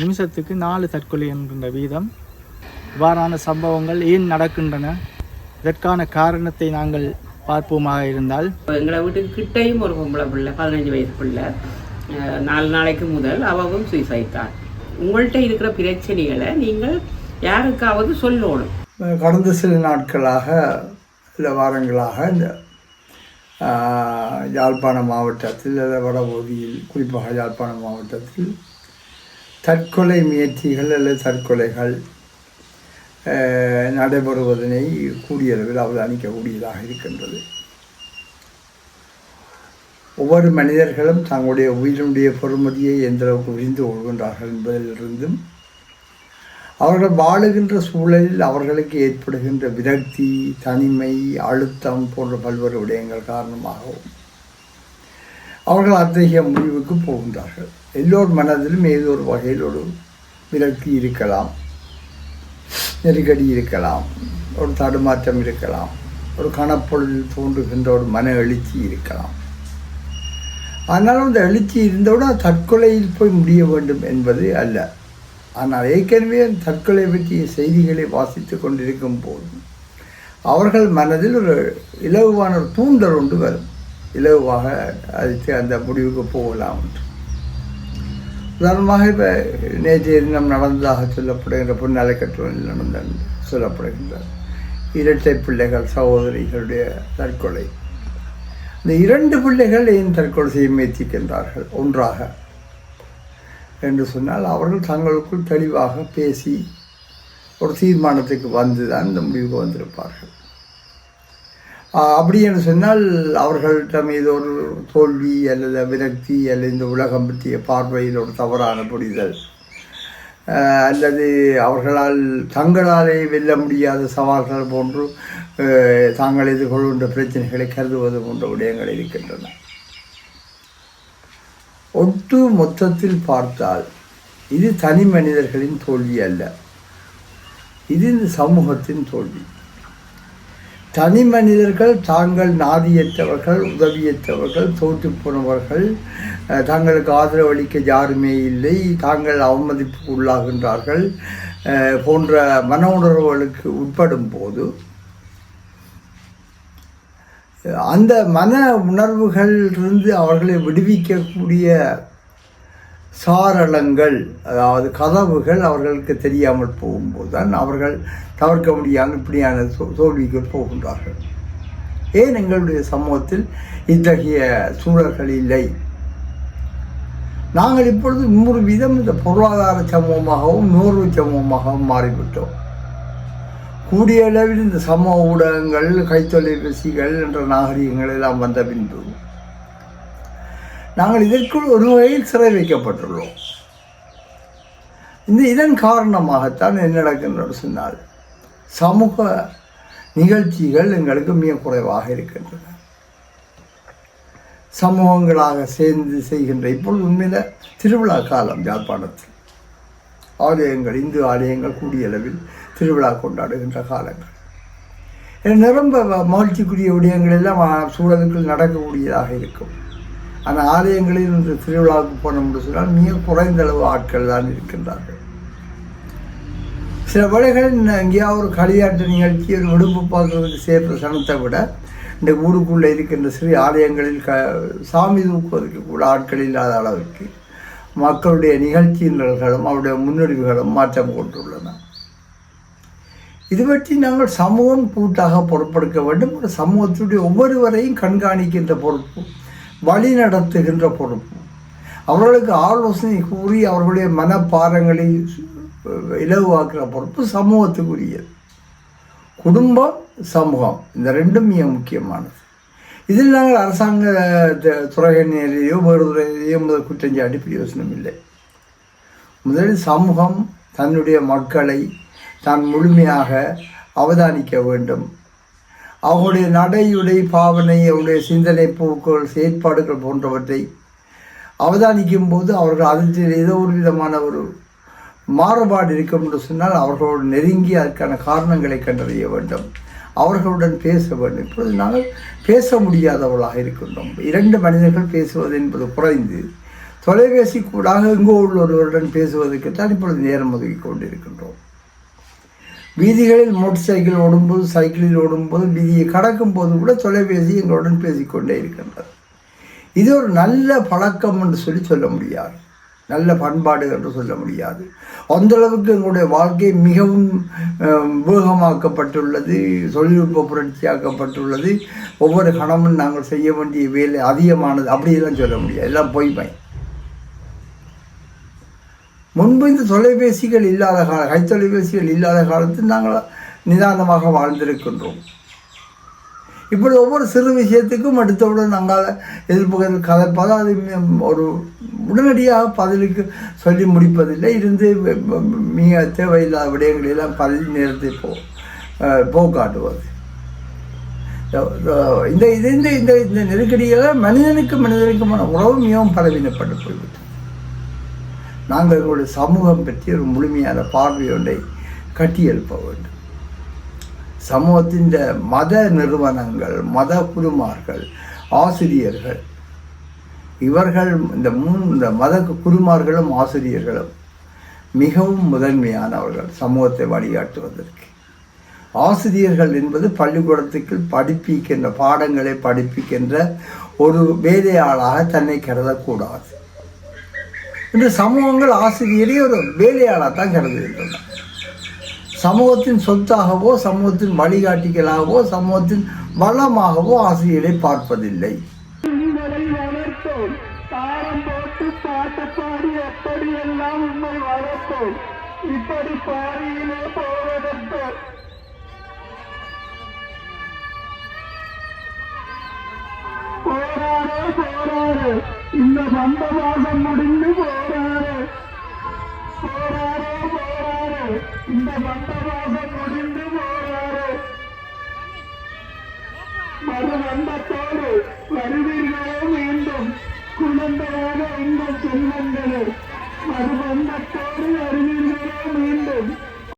நிமிஷத்துக்கு 4 தற்கொலை என்கின்ற வீதம். இவ்வாறான சம்பவங்கள் ஏன் நடக்கின்றன, இதற்கான காரணத்தை நாங்கள் பார்ப்போமாக இருந்தால், எங்களை வீட்டுக்கு கிட்டையும் ஒரு பொம்பளை பிள்ளை 15 வயசு பிள்ளை 4 நாளைக்கு முதல் அவவும் சூசைட் தான். உங்கள்கிட்ட இருக்கிற பிரச்சனைகளை நீங்கள் யாருக்காவது சொல்லணும். கடந்த சில நாட்களாக சில வாரங்களாக இந்த யாழ்ப்பாண மாவட்டத்தில் வடபகுதியில், குறிப்பாக யாழ்ப்பாண மாவட்டத்தில் தற்கொலை முயற்சிகள் அல்லது தற்கொலைகள் நடைபெறுவதனை கூடிய அளவில் அவதானிக்கக்கூடியதாக இருக்கின்றது. ஒவ்வொரு மனிதர்களும் தங்களுடைய உயிரினுடைய பொறுமதியை எந்தளவுக்கு புரிந்து கொள்கின்றார்கள் என்பதிலிருந்தும், அவர்கள் வாழுகின்ற சூழலில் அவர்களுக்கு ஏற்படுகின்ற விரக்தி, தனிமை, அழுத்தம் போன்ற பல்வேறு விடயங்கள் காரணமாகவும் அவர்கள் அத்தகைய முடிவுக்கு போகின்றார்கள். எல்லோர் மனதிலும் ஏதோ ஒரு வகையில் ஒரு விரக்தி இருக்கலாம், நெருக்கடி இருக்கலாம், ஒரு தடுமாற்றம் இருக்கலாம், ஒரு கணப்பொழுதில் தோன்றுகின்ற ஒரு மன எழுச்சி இருக்கலாம். ஆனாலும் அந்த எழுச்சி இருந்தவுடன் தற்கொலையில் போய் முடிய வேண்டும் என்பது அல்ல. ஆனால் ஏற்கனவே தற்கொலை பற்றிய செய்திகளை வாசித்து கொண்டிருக்கும் போது அவர்கள் மனதில் ஒரு இலகுவான ஒரு தூண்டல் ஒன்று வரும். இலகுவாக அழைத்து அந்த முடிவுக்கு போகலாம் என்று. உதாரணமாக இப்போ நேற்றைய தினம் நடந்ததாக சொல்லப்படுகின்ற பொன்னாலை கட்டுரையில் நடந்த சொல்லப்படுகின்ற இரட்டை பிள்ளைகள் சகோதரிகளுடைய தற்கொலை. இந்த 2 பிள்ளைகள் ஏன் தற்கொலை செய்ய முயற்சிக்கின்றார்கள் ஒன்றாக என்று சொன்னால், அவர்கள் தங்களுக்குள் தெளிவாக பேசி ஒரு தீர்மானத்துக்கு வந்து தான் இந்த முடிவுக்கு வந்திருப்பார்கள். அப்படி என்று சொன்னால், அவர்கள்ட்ட மீது ஒரு தோல்வி அல்லது விரக்தி அல்லது இந்த உலகம் பற்றிய பார்வையில் ஒரு தவறான புரிதல் அல்லது அவர்களால் தங்களாலே வெல்ல முடியாத சவால்கள் போன்று தாங்கள் எதிர்கொள்கின்ற பிரச்சனைகளை கருதுவது போன்ற விடயங்கள் இருக்கின்றன. ஒட்டு மொத்தத்தில் பார்த்தால் இது தனி மனிதர்களின் தோல்வி அல்ல, இது இந்த சமூகத்தின் தோல்வி. தனி மனிதர்கள் தாங்கள் நாதியற்றவர்கள், உதவியற்றவர்கள், தோற்று போனவர்கள், தங்களுக்கு ஆதரவு அளிக்க யாருமே இல்லை, தாங்கள் அவமதிப்புக்கு உள்ளாகின்றார்கள் போன்ற மன உணர்வுகளுக்கு உட்படும் போது அந்த மன உணர்வுகளிலிருந்து அவர்களை விடுவிக்கக்கூடிய சாரளங்கள், அதாவது கதவுகள் அவர்களுக்கு தெரியாமல் போகும்போது தான் அவர்கள் தவிர்க்க முடியாமல் இப்படியான தோல்விக்கு போகின்றார்கள். ஏன் எங்களுடைய சமூகத்தில் இத்தகைய சூழல்கள் இல்லை? நாங்கள் இப்பொழுது 100% இந்த பொருளாதார சமூகமாகவும் நோர்வு சமூகமாகவும் மாறிவிட்டோம். கூடிய அளவில் இந்த சமூக ஊடகங்கள், கைத்தொலைபேசிகள் என்ற நாகரிகங்கள் எல்லாம் வந்த பின்பு நாங்கள் இதற்குள் ஒரு வகையில் சிறை வைக்கப்பட்டுள்ளோம். இதன் காரணமாகத்தான் என்ன நடக்கின்றது சொன்னால், சமூக நிகழ்ச்சிகள் எங்களுக்கு மிக குறைவாக இருக்கின்றன. சமூகங்களாக சேர்ந்து செய்கின்ற இப்பொழுது உண்மையில் திருவிழா காலம் யாழ்ப்பாணத்தில் ஆலயங்கள், இந்து ஆலயங்கள் கூடிய அளவில் திருவிழா கொண்டாடுகின்ற காலங்கள். நிரம்ப மகிழ்ச்சிக்குரிய விடயங்கள் எல்லாம் சூழலுக்குள் நடக்கக்கூடியதாக இருக்கும். ஆனால் ஆலயங்களில் இந்த திருவிழாவுக்கு போனோம்னு சொன்னால் மிக குறைந்த அளவு ஆட்கள் தான் இருக்கின்றார்கள். சில வேளைகளில் எங்கேயாவது ஒரு களியாட்டு நிகழ்ச்சி, ஒரு விடுப்பு பார்க்கறதுக்கு சேர்ந்த சனத்தை விட இந்த ஊருக்குள்ளே இருக்கின்ற சிறிய ஆலயங்களில் சாமி தூக்குவதற்கு கூட ஆட்கள் இல்லாத அளவுக்கு மக்களுடைய நிகழ்ச்சியினர்களும் அவருடைய முன்னறிவுகளும் மாற்றம் கொண்டுள்ளன. இது பற்றி நாங்கள் சமூகம் கூட்டாக பொறுப்பெடுக்க வேண்டும். ஒரு சமூகத்துடைய ஒவ்வொருவரையும் கண்காணிக்கின்ற பொறுப்பு, வழி நடத்துகின்ற பொறுப்பு, அவர்களுக்கு ஆலோசனை கூறி அவர்களுடைய மனப்பாரங்களை இலகுவாக்குற பொறுப்பு சமூகத்துக்குரியது. குடும்பம், சமூகம், இந்த ரெண்டும் மிக முக்கியமானது. இதில் நாங்கள் அரசாங்க துறையினரையோ வேறு துறையிலேயோ முதல் குற்றஞ்சாட்டி பிரயோசனம் இல்லை. முதலில் சமூகம் தன்னுடைய மக்களை தான் முழுமையாக அவதானிக்க வேண்டும். அவர்களுடைய நடையுடை, பாவனை, அவருடைய சிந்தனை போக்குகள், செயற்பாடுகள் போன்றவற்றை அவதானிக்கும் போது அவர்கள் அதில் ஏதோ ஒரு விதமான ஒரு மாறுபாடு இருக்கும் என்று சொன்னால் அவர்களோடு நெருங்கி அதற்கான காரணங்களை கண்டறிய வேண்டும், அவர்களுடன் பேச வேண்டும். இப்பொழுது நாங்கள் பேச முடியாதவர்களாக இருக்கின்றோம். 2 மனிதர்கள் பேசுவது என்பது குறைந்து தொலைபேசி கூடாக எங்கோ உள்ளவர்களுடன் பேசுவதற்குத்தான் இப்பொழுது நேரம் ஒதுக்கி கொண்டிருக்கின்றோம். வீதிகளில் மோட்டார் சைக்கிள் ஓடும்போது, சைக்கிளில் ஓடும்போது, வீதியை கடக்கும் போது கூட தொலைபேசி எங்களுடன் பேசிக்கொண்டே இருக்கின்றது. இது ஒரு நல்ல பழக்கம் என்று சொல்ல முடியாது, நல்ல பண்பாடு என்று சொல்ல முடியாது. அந்தளவுக்கு எங்களுடைய வாழ்க்கை மிகவும் வேகமாக்கப்பட்டுள்ளது, தொழில்நுட்ப புரட்சியாக்கப்பட்டுள்ளது. ஒவ்வொரு கணமும் நாங்கள் செய்ய வேண்டிய வேலை அதிகமானது, அப்படியெல்லாம் சொல்ல முடியாது, எல்லாம் பொய்மை. முன்பு இந்த தொலைபேசிகள் இல்லாத கைத்தொலைபேசிகள் இல்லாத காலத்தில் நாங்கள் நிதானமாக வாழ்ந்திருக்கின்றோம். இப்படி ஒவ்வொரு சிறு விஷயத்துக்கும் அடுத்தவுடன் நாங்கள் எதிர்ப்புகள் கதைப்பது, அது ஒரு உடனடியாக பதிலுக்கு சொல்லி முடிப்பதில்லை. இருந்து மிக தேவையில்லாத விடயங்களெல்லாம் பதில் நேரத்தை போக்காட்டுவது. இந்த இந்த இந்த நெருக்கடியில் மனிதனுக்குமான உறவு மிகவும் பலவீனப்பட்டு போய்விட்டது. நாங்கள் எங்களுடைய சமூகம் பற்றி ஒரு முழுமையான பார்வையொன்றை கட்டியெழுப்ப வேண்டும். சமூகத்தின் மத நிறுவனங்கள், மத குருமார்கள், ஆசிரியர்கள், இவர்கள் இந்த மத குருமார்களும் ஆசிரியர்களும் மிகவும் முதன்மையானவர்கள் சமூகத்தை வழிகாட்டுவதற்கு. ஆசிரியர்கள் என்பது பள்ளிக்கூடத்துக்கு படிப்பிக்கின்ற பாடங்களை படிப்பிக்கின்ற ஒரு வேலையாளாக தன்னை கருதக்கூடாது. இன்று சமூகங்கள் ஆசிரியரை ஒரு வேலையாளாகத்தான் கருதுகின்றன. சமூகத்தின் சொத்தாகவோ, சமூகத்தின் வழிகாட்டிகளாகவோ, சமூகத்தின் வளமாகவோ ஆசிரியரை பார்ப்பதில்லை. இந்த சந்தமாசம் முடிந்து போறாரு, இந்த சந்தமாசம் முடிந்து போறாரு. மறுவந்தத்தோடு வருவீர்களோ மீண்டும் குழந்தையாக உங்கள் செல்வங்களே, மறுவந்தத்தோடு